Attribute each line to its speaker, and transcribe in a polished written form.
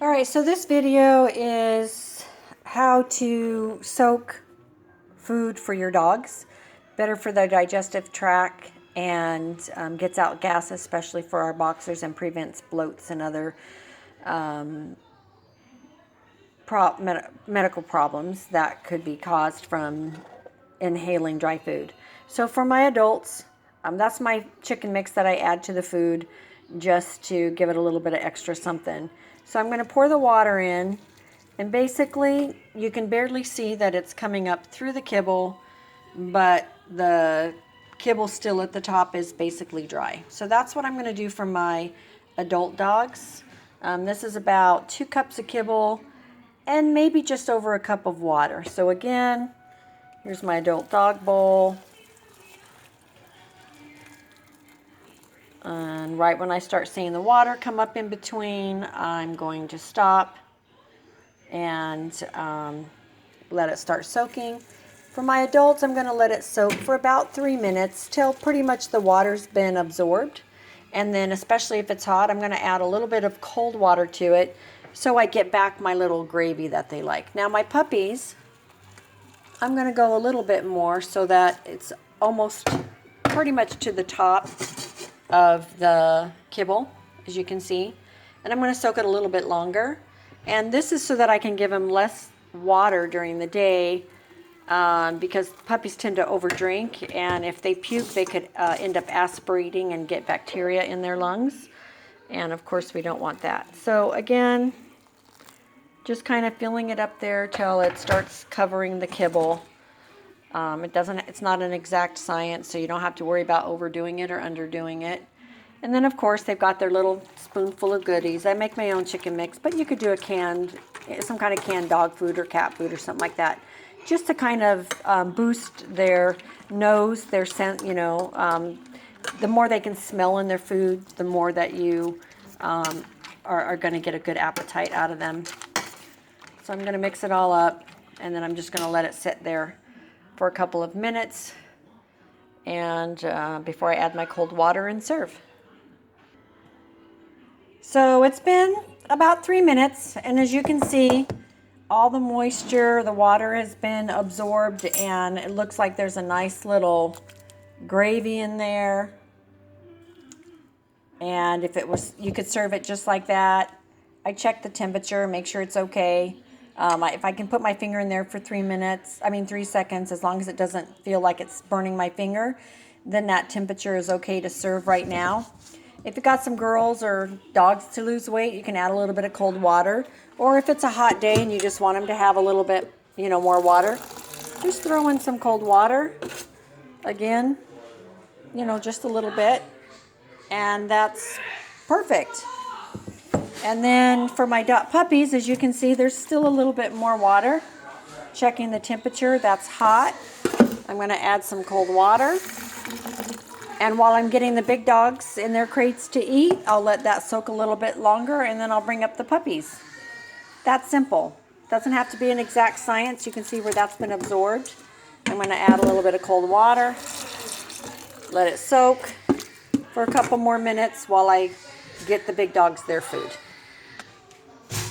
Speaker 1: Alright, so this video is how to soak food for your dogs. Better for their digestive tract and gets out gas, especially for our boxers, and prevents bloats and other medical problems that could be caused from inhaling dry food. So for my adults, that's my chicken mix that I add to the food just to give it a little bit of extra something. So I'm going to pour the water in, and basically you can barely see that it's coming up through the kibble, but the kibble still at the top is basically dry. So that's what I'm going to do for my adult dogs. This is about 2 cups of kibble and maybe just over a cup of water. So again, here's my adult dog bowl. And right when I start seeing the water come up in between, I'm going to stop and let it start soaking. For my adults, I'm going to let it soak for about 3 minutes till pretty much the water's been absorbed. And then, especially if it's hot, I'm going to add a little bit of cold water to it so I get back my little gravy that they like. Now my puppies, I'm going to go a little bit more so that it's almost pretty much to the top of the kibble, as you can see. And I'm going to soak it a little bit longer. And this is so that I can give them less water during the day because puppies tend to overdrink, and if they puke, they could end up aspirating and get bacteria in their lungs. And of course, we don't want that. So again, just kind of filling it up there till it starts covering the kibble. It's not an exact science, so you don't have to worry about overdoing it or underdoing it. And then, of course, they've got their little spoonful of goodies. I make my own chicken mix, but you could do some kind of canned dog food or cat food or something like that, just to kind of boost their nose, their scent. The more they can smell in their food, the more that you are going to get a good appetite out of them. So I'm going to mix it all up, and then I'm just going to let it sit there for a couple of minutes, and before I add my cold water and serve. So it's been about 3 minutes, and as you can see, all the moisture, the water has been absorbed, and it looks like there's a nice little gravy in there. And if it was, you could serve it just like that. I check the temperature, make sure it's okay. If I can put my finger in there for 3 seconds, as long as it doesn't feel like it's burning my finger, then that temperature is okay to serve right now. If you've got some girls or dogs to lose weight, you can add a little bit of cold water. Or if it's a hot day and you just want them to have a little bit, more water, just throw in some cold water. Again, just a little bit. And that's perfect. And then for my puppies, as you can see, there's still a little bit more water. Checking the temperature, that's hot. I'm going to add some cold water. And while I'm getting the big dogs in their crates to eat, I'll let that soak a little bit longer, and then I'll bring up the puppies. That's simple. Doesn't have to be an exact science. You can see where that's been absorbed. I'm going to add a little bit of cold water. Let it soak for a couple more minutes while I get the big dogs their food.